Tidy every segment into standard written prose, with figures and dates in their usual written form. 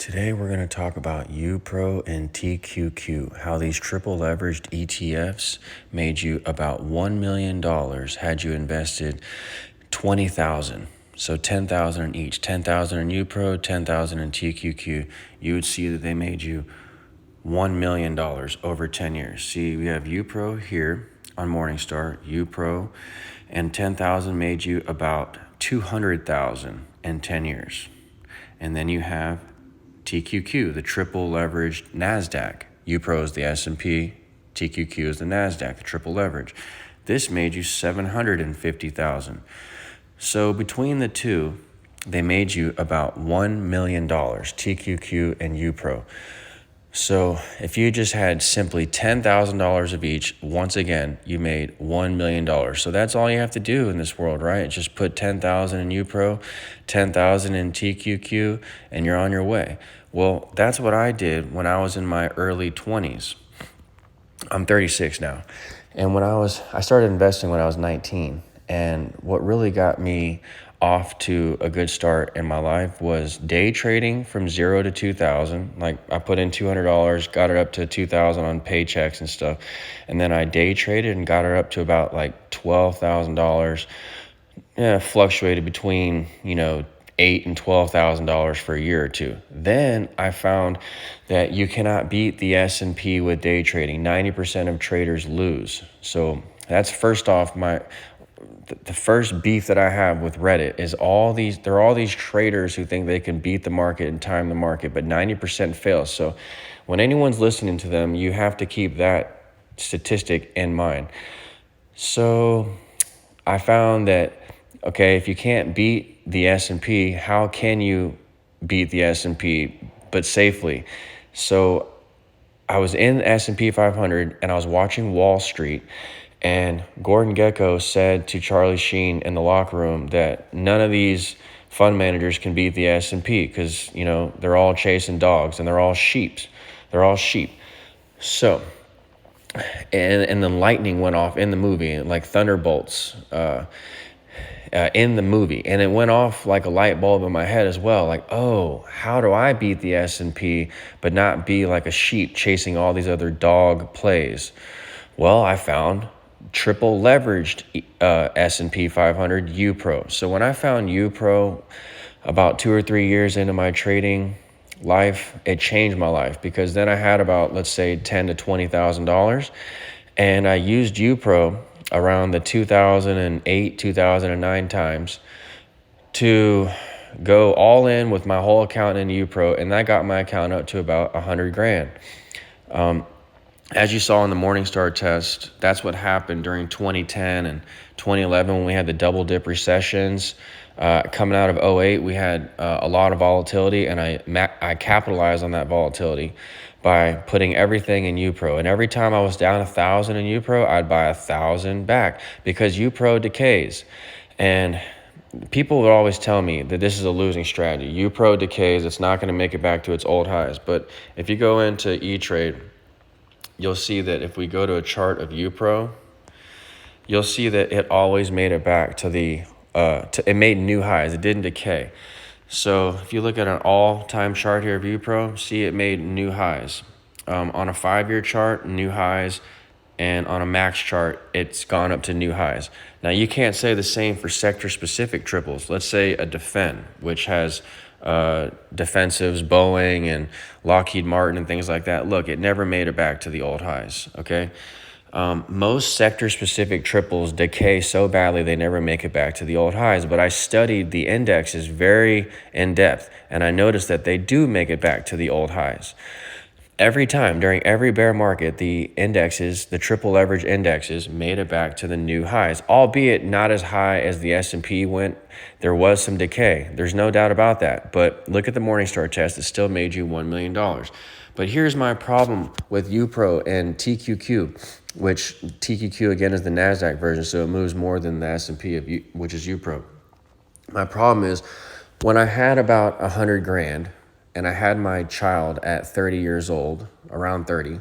Today we're going to talk about UPRO and TQQQ, how these triple leveraged ETFs made you about $1 million had you invested 20,000. So 10,000 in each, 10,000 in UPRO, 10,000 in TQQ. You would see that they made you $1 million over 10 years. See, we have UPRO here on Morningstar, UPRO, and 10,000 made you about 200,000 in 10 years. And then you have TQQ, the triple leveraged NASDAQ. UPRO is the S&P, TQQ is the NASDAQ, the triple leverage. This made you 750,000. So between the two, they made you about $1 million, TQQ and UPRO. So if you just had simply $10,000 of each, once again, you made $1 million. So that's all you have to do in this world, right? Just put 10,000 in UPRO, 10,000 in TQQ, and you're on your way. Well, that's what I did when I was in my early 20s. I'm 36 now. And I started investing when I was 19. And what really got me off to a good start in my life was day trading from 0 to 2,000. Like I put in $200, got it up to 2,000 on paychecks and stuff. And then I day traded and got it up to about like $12,000. Yeah, fluctuated between, $8,000 and $12,000 for a year or two. Then I found that you cannot beat the S&P with day trading. 90% of traders lose. So that's first off the first beef that I have with Reddit is there are all these traders who think they can beat the market and time the market, but 90% fail. So when anyone's listening to them, you have to keep that statistic in mind. So I found that, okay, if you can't beat the S&P, how can you beat the S&P but safely? So I was in S&P 500 and I was watching Wall Street, and Gordon Gekko said to Charlie Sheen in the locker room that none of these fund managers can beat the S&P because, they're all chasing dogs and they're all sheep. So, and then lightning went off in the movie, like thunderbolts in the movie. And it went off like a light bulb in my head as well. Like, oh, how do I beat the S&P but not be like a sheep chasing all these other dog plays? Well, I found triple leveraged S&P 500 UPRO. So when I found UPRO about 2 or 3 years into my trading life, it changed my life, because then I had about, let's say, $10,000 to $20,000, and I used UPRO around the 2008, 2009 times to go all in with my whole account in UPRO, and that got my account up to about 100 grand. As you saw in the Morningstar test, that's what happened during 2010 and 2011 when we had the double dip recessions. Coming out of 2008, we had a lot of volatility, and I capitalized on that volatility by putting everything in UPRO. And every time I was down 1,000 in UPRO, I'd buy 1,000 back, because UPRO decays. And people would always tell me that this is a losing strategy. UPRO decays, it's not going to make it back to its old highs. But if you go into E-Trade, you'll see that if we go to a chart of UPRO, you'll see that it always made it back to it made new highs. It didn't decay. So if you look at an all-time chart here of UPRO, see it made new highs. On a 5-year chart, new highs, and on a max chart, it's gone up to new highs. Now, you can't say the same for sector-specific triples. Let's say a Defend, which has defensives, Boeing and Lockheed Martin and things like that. Look, it never made it back to the old highs, okay? Most sector-specific triples decay so badly they never make it back to the old highs, but I studied the indexes very in-depth, and I noticed that they do make it back to the old highs. Every time, during every bear market, the indexes, the triple leverage indexes, made it back to the new highs, albeit not as high as the S&P went. There was some decay. There's no doubt about that. But look at the Morningstar test. It still made you $1 million. But here's my problem with UPRO and TQQ, which TQQ, again, is the NASDAQ version, so it moves more than the S&P, which is UPRO. My problem is when I had about 100 grand, and I had my child at 30 years old, around 30.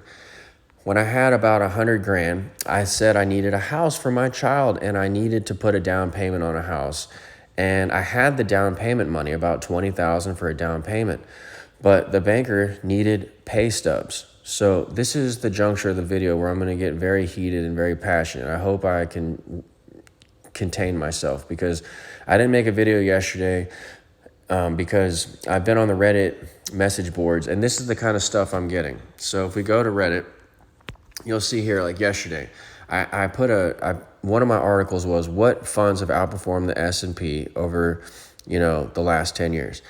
When I had about 100 grand, I said I needed a house for my child, and I needed to put a down payment on a house. And I had the down payment money, about $20,000 for a down payment. but the banker needed pay stubs. So this is the juncture of the video where I'm going to get very heated and very passionate. I hope I can contain myself, because I didn't make a video yesterday because I've been on the Reddit message boards, and this is the kind of stuff I'm getting. So if we go to Reddit, you'll see here, like yesterday, I put one of my articles was what funds have outperformed the S&P over, the last 10 years.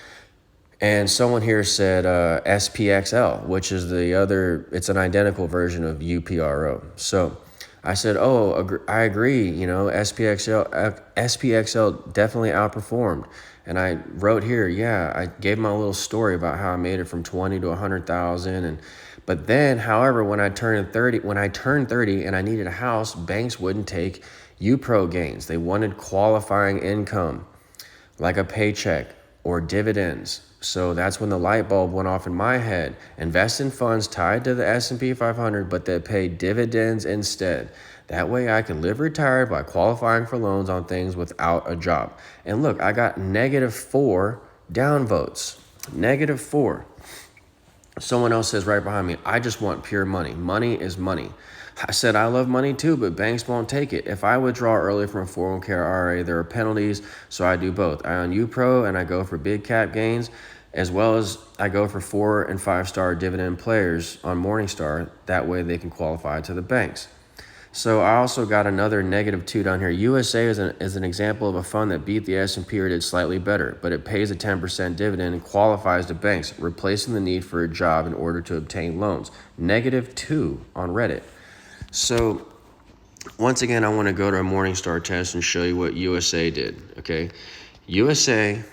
And someone here said SPXL, which is it's an identical version of UPRO. So I said, I agree, SPXL definitely outperformed. And I wrote here, I gave my little story about how I made it from 20 to 100,000. But then, however, when I turned 30 and I needed a house, banks wouldn't take UPRO gains. They wanted qualifying income, like a paycheck or dividends. So that's when the light bulb went off in my head. Invest in funds tied to the S&P 500, but that pay dividends instead. That way I can live retired by qualifying for loans on things without a job. And look, I got -4 downvotes. -4. Someone else says right behind me, I just want pure money. Money is money. I said, I love money too, but banks won't take it. If I withdraw early from a 401k or IRA, there are penalties, so I do both. I own UPRO and I go for big cap gains, as well as I go for 4- and 5-star dividend players on Morningstar. That way they can qualify to the banks. So I also got another -2 down here. USA is an example of a fund that beat the S&P or did slightly better, but it pays a 10% dividend and qualifies to banks, replacing the need for a job in order to obtain loans. -2 on Reddit. So once again, I want to go to a Morningstar test and show you what USA did, okay? USA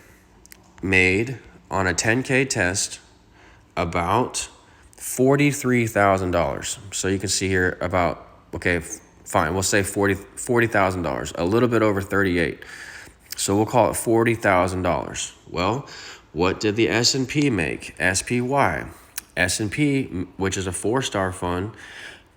made, on a 10K test, about $43,000. So you can see here about, okay, fine, we'll say $40,000, a little bit over 38. So we'll call it $40,000. Well, what did the S&P make? SPY. S&P, which is a 4-star fund,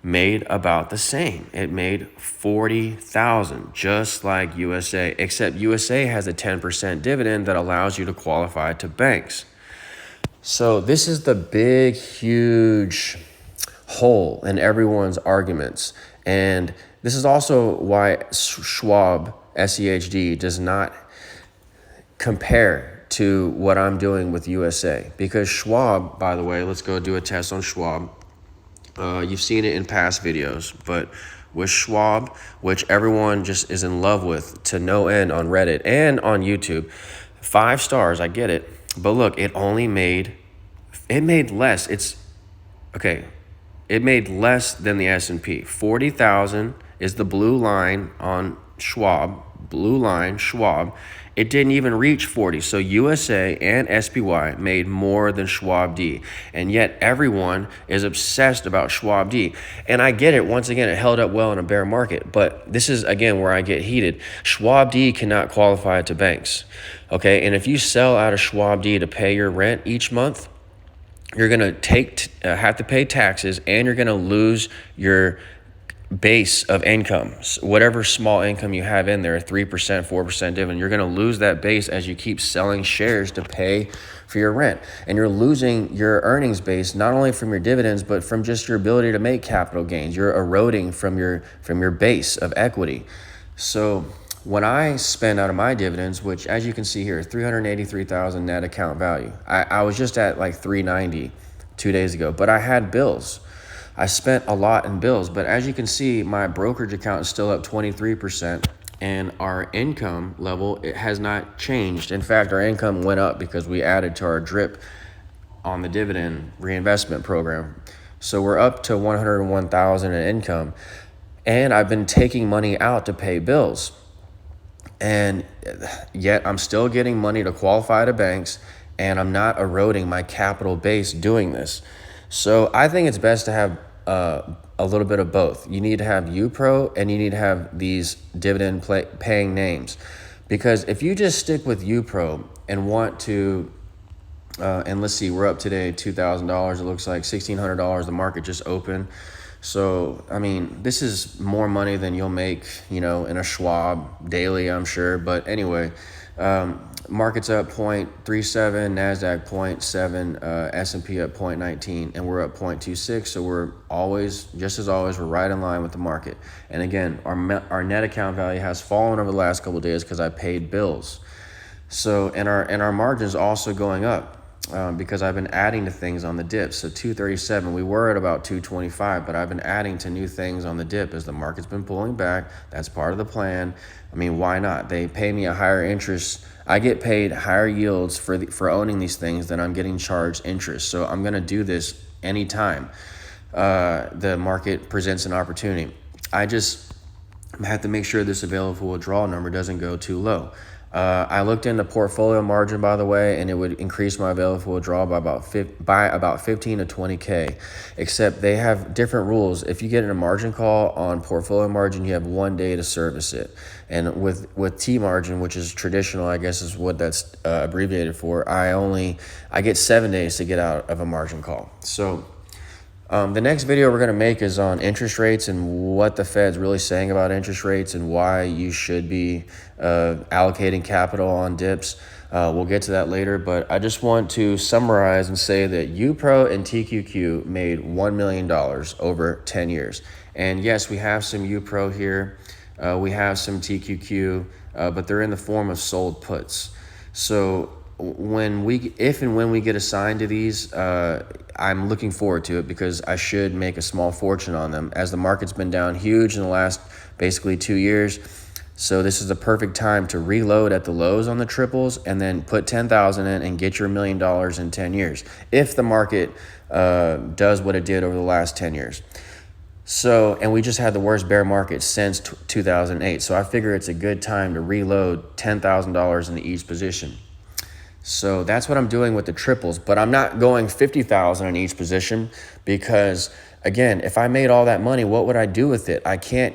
made about the same. It made $40,000, just like USA, except USA has a 10% dividend that allows you to qualify to banks. So this is the big, huge hole in everyone's arguments. And this is also why Schwab, SEHD, does not compare to what I'm doing with USA. Because Schwab, by the way, let's go do a test on Schwab. You've seen it in past videos, but with Schwab, which everyone just is in love with to no end on Reddit and on YouTube, 5 stars, I get it. But look, it made less. It made less than the S&P. 40,000 is the blue line on Schwab, Schwab. It didn't even reach 40. So USA and SPY made more than Schwab D. And yet everyone is obsessed about Schwab D. And I get it. Once again, it held up well in a bear market. But this is, again, where I get heated. Schwab D cannot qualify to banks. Okay, and if you sell out of Schwab D to pay your rent each month, you're going to have to pay taxes, and you're going to lose your base of income. Whatever small income you have in there, 3%, 4% dividend, you're going to lose that base as you keep selling shares to pay for your rent. And you're losing your earnings base, not only from your dividends, but from just your ability to make capital gains. You're eroding from your base of equity. So when I spend out of my dividends, which as you can see here, 383,000 net account value. I was just at like 390 2 days ago, but I had bills. I spent a lot in bills, but as you can see, my brokerage account is still up 23%, and our income level, it has not changed. In fact, our income went up because we added to our drip on the dividend reinvestment program. So we're up to 101,000 in income, and I've been taking money out to pay bills. And yet I'm still getting money to qualify to banks, and I'm not eroding my capital base doing this. So I think it's best to have a little bit of both. You need to have UPRO, and you need to have these dividend paying names. Because if you just stick with UPRO and want to, and let's see, we're up today $2,000. It looks like $1,600. The market just opened. So, I mean, this is more money than you'll make, in a Schwab daily, I'm sure. But anyway, Market's up 0.37, NASDAQ 0.7, S&P up 0.19, and we're up 0.26. So we're always, just as always, we're right in line with the market. And again, our net account value has fallen over the last couple of days because I paid bills. So, and our margin's also going up because I've been adding to things on the dip. So 237, we were at about 225, but I've been adding to new things on the dip as the market's been pulling back. That's part of the plan. I mean, why not? They pay me a higher interest. I get paid higher yields for owning these things than I'm getting charged interest. So I'm going to do this anytime the market presents an opportunity. I just have to make sure this available withdrawal number doesn't go too low. I looked into portfolio margin, by the way, and it would increase my available withdrawal by about 15 to 20K, except they have different rules. If you get in a margin call on portfolio margin, you have 1 day to service it. And with T margin, which is traditional, I guess is what that's abbreviated for, I get 7 days to get out of a margin call. So the next video we're going to make is on interest rates and what the Fed's really saying about interest rates and why you should be allocating capital on dips. We'll get to that later, but I just want to summarize and say that UPRO and TQQQ made $1 million over 10 years. And yes, we have some UPRO here. We have some TQQ, but they're in the form of sold puts. So if and when we get assigned to these, I'm looking forward to it because I should make a small fortune on them as the market's been down huge in the last basically 2 years. So this is the perfect time to reload at the lows on the triples and then put 10,000 in and get your $1 million in 10 years if the market does what it did over the last 10 years. So, and we just had the worst bear market since 2008. So I figure it's a good time to reload $10,000 into each position. So that's what I'm doing with the triples, but I'm not going 50,000 in each position because again, if I made all that money, what would I do with it? I can't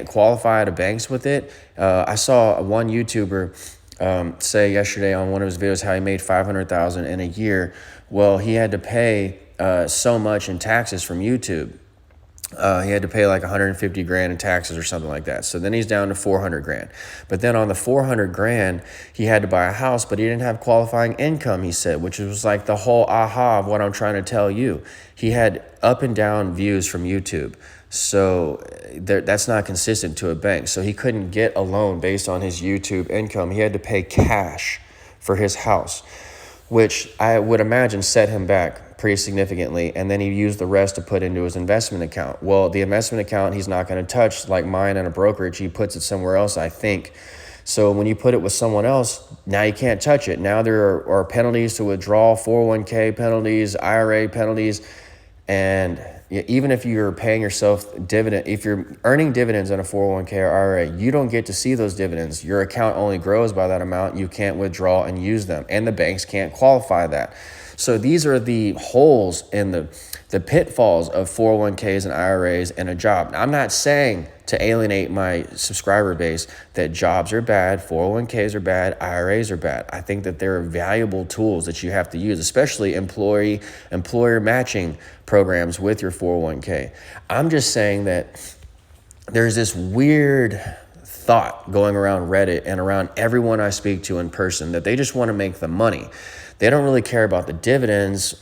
qualify to banks with it. I saw one YouTuber say yesterday on one of his videos how he made 500,000 in a year. Well, he had to pay so much in taxes from YouTube. He had to pay like 150 grand in taxes or something like that. So then he's down to 400 grand. But then on the 400 grand, he had to buy a house, but he didn't have qualifying income, he said, which was like the whole aha of what I'm trying to tell you. He had up and down views from YouTube. So that's not consistent to a bank. So he couldn't get a loan based on his YouTube income. He had to pay cash for his house, which I would imagine set him back pretty significantly, and then he used the rest to put into his investment account. Well, the investment account he's not going to touch like mine and a brokerage. He puts it somewhere else, I think. So when you put it with someone else, now you can't touch it. Now there are penalties to withdraw, 401k penalties, IRA penalties, and even if you're paying yourself dividend, if you're earning dividends on a 401k or IRA, you don't get to see those dividends. Your account only grows by that amount. You can't withdraw and use them, and the banks can't qualify that. So these are the holes in the pitfalls of 401ks and IRAs and a job. Now, I'm not saying to alienate my subscriber base that jobs are bad, 401ks are bad, IRAs are bad. I think that there are valuable tools that you have to use, especially employer matching programs with your 401k. I'm just saying that there's this weird thought going around Reddit and around everyone I speak to in person that they just want to make the money. They don't really care about the dividends.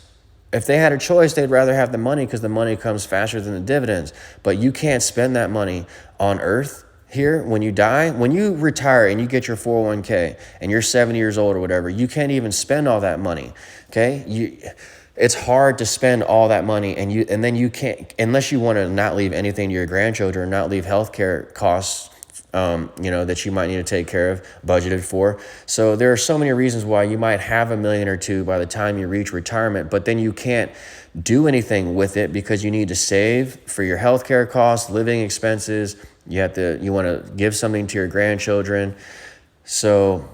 If they had a choice, they'd rather have the money because the money comes faster than the dividends. But you can't spend that money on earth here when you die. When you retire and you get your 401k and you're 70 years old or whatever, you can't even spend all that money, okay? It's hard to spend all that money and then you can't, unless you want to not leave anything to your grandchildren, not leave healthcare costs that you might need to take care of, budgeted for. So there are so many reasons why you might have $1 million or $2 million by the time you reach retirement, but then you can't do anything with it because you need to save for your healthcare costs, living expenses. You want to give something to your grandchildren. So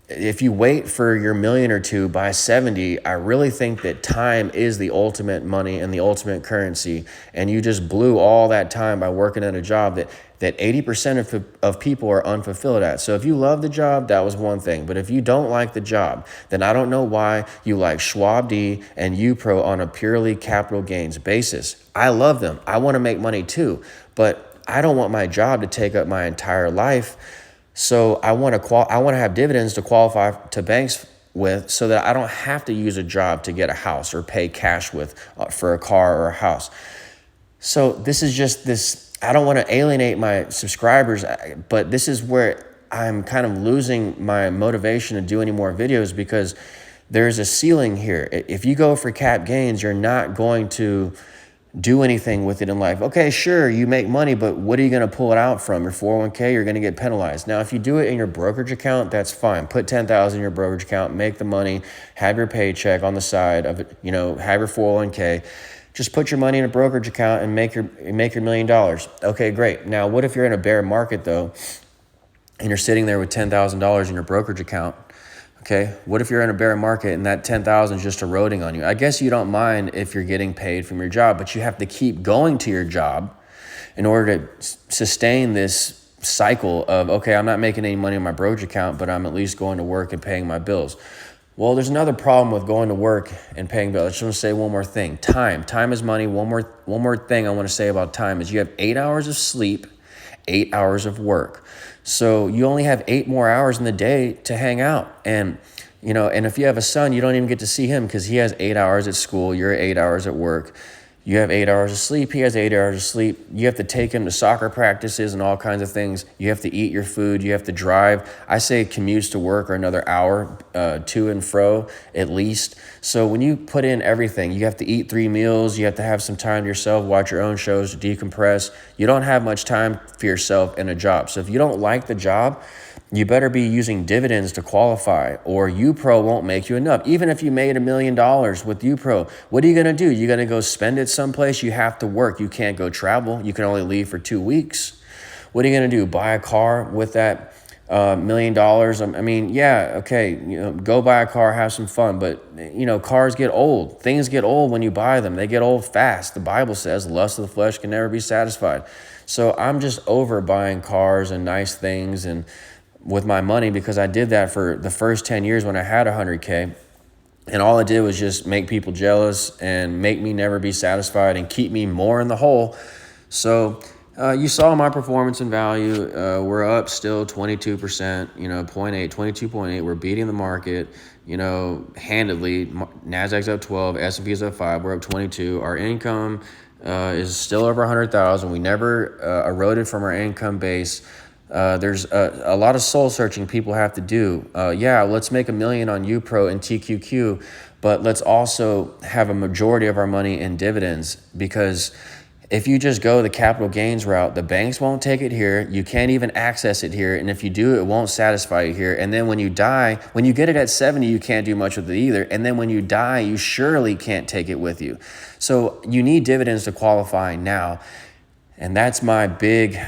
if you wait for your $1 million or $2 million by 70, I really think that time is the ultimate money and the ultimate currency. And you just blew all that time by working at a job that 80% of people are unfulfilled at. So if you love the job, that was one thing. But if you don't like the job, then I don't know why you like Schwab D and UPRO on a purely capital gains basis. I love them. I want to make money too, but I don't want my job to take up my entire life. So I want to have dividends to qualify to banks with, so that I don't have to use a job to get a house or pay cash with for a car or a house. So this is just this, I don't want to alienate my subscribers, but this is where I'm kind of losing my motivation to do any more videos, because there's a ceiling here. If you go for cap gains, you're not going to do anything with it in life. Okay, sure, you make money, but what are you going to pull it out from? Your 401k, you're going to get penalized. Now, if you do it in your brokerage account, that's fine. Put 10,000 in your brokerage account, make the money, have your paycheck on the side of it, have your 401k. Just put your money in a brokerage account and make your $1 million. Okay, great. Now, what if you're in a bear market though, and you're sitting there with $10,000 in your brokerage account? Okay, what if you're in a bear market and that 10,000 is just eroding on you? I guess you don't mind if you're getting paid from your job, but you have to keep going to your job in order to sustain this cycle of, okay, I'm not making any money in my brokerage account, but I'm at least going to work and paying my bills. Well, there's another problem with going to work and paying bills. I just want to say one more thing. Time is money. One more thing I want to say about time is you have 8 hours of sleep, 8 hours of work. So you only have 8 more hours in the day to hang out. And if you have a son, you don't even get to see him because he has 8 hours at school. You're 8 hours at work. You have 8 hours of sleep. He has 8 hours of sleep. You have to take him to soccer practices and all kinds of things. You have to eat your food. You have to drive. I say commutes to work are another hour, to and fro at least. So when you put in everything, you have to eat 3 meals. You have to have some time to yourself, watch your own shows, decompress. You don't have much time for yourself in a job. So if you don't like the job, you better be using dividends to qualify, or UPRO won't make you enough. Even if you made $1 million with UPRO, what are you going to do? You're going to go spend it someplace? You have to work. You can't go travel. You can only leave for 2 weeks. What are you going to do? Buy a car with that $1 million? I mean, yeah, okay, go buy a car, have some fun, but cars get old. Things get old when you buy them. They get old fast. The Bible says the lust of the flesh can never be satisfied. So I'm just over buying cars and nice things and with my money, because I did that for the first 10 years when I had 100K. And all it did was just make people jealous and make me never be satisfied and keep me more in the hole. So you saw my performance and value. We're up still 22%, 22.8. We're beating the market, handedly. NASDAQ's up 12, S&P's up 5. We're up 22. Our income is still over 100,000. We never eroded from our income base. There's a lot of soul searching people have to do. Let's make $1 million on UPRO and TQQQ, but let's also have a majority of our money in dividends, because if you just go the capital gains route, the banks won't take it here. You can't even access it here. And if you do, it won't satisfy you here. And then when you die, when you get it at 70, you can't do much with it either. And then when you die, you surely can't take it with you. So you need dividends to qualify now. And that's my big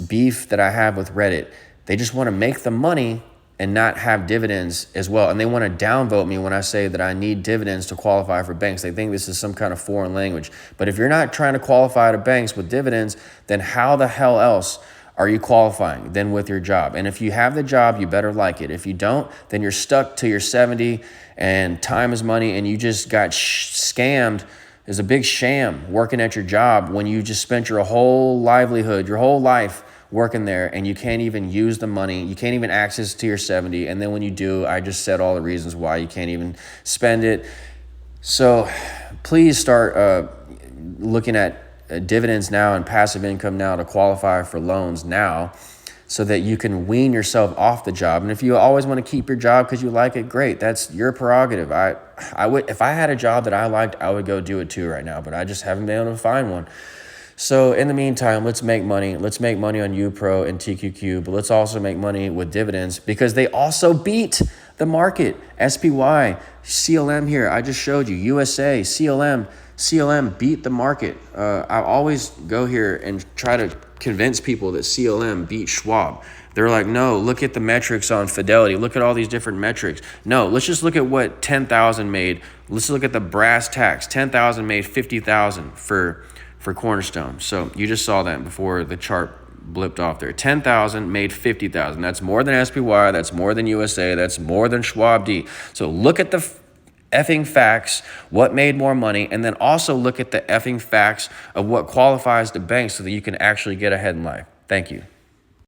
beef that I have with Reddit. They just want to make the money and not have dividends as well. And they want to downvote me when I say that I need dividends to qualify for banks. They think this is some kind of foreign language. But if you're not trying to qualify to banks with dividends, then how the hell else are you qualifying then with your job? And if you have the job, you better like it. If you don't, then you're stuck till you're 70 and time is money and you just got scammed. Is a big sham working at your job when you just spent your whole livelihood, your whole life working there, and you can't even use the money. You can't even access to your 70. And then when you do, I just said all the reasons why you can't even spend it. So please start looking at dividends now and passive income now to qualify for loans now, so that you can wean yourself off the job. And if you always want to keep your job because you like it, great. That's your prerogative. I would, if I had a job that I liked, I would go do it too right now, but I just haven't been able to find one. So in the meantime, let's make money. Let's make money on UPRO and TQQ, but let's also make money with dividends, because they also beat the market. SPY, CLM here, I just showed you. USA, CLM beat the market. I always go here and try to convince people that CLM beat Schwab. They're like, no, look at the metrics on Fidelity. Look at all these different metrics. No, let's just look at what 10,000 made. Let's look at the brass tacks. 10,000 made 50,000 for Cornerstone. So you just saw that before the chart blipped off there. 10,000 made 50,000. That's more than SPY. That's more than USA. That's more than Schwab D. So look at the effing facts, what made more money, and then also look at the effing facts of what qualifies the bank so that you can actually get ahead in life. Thank you.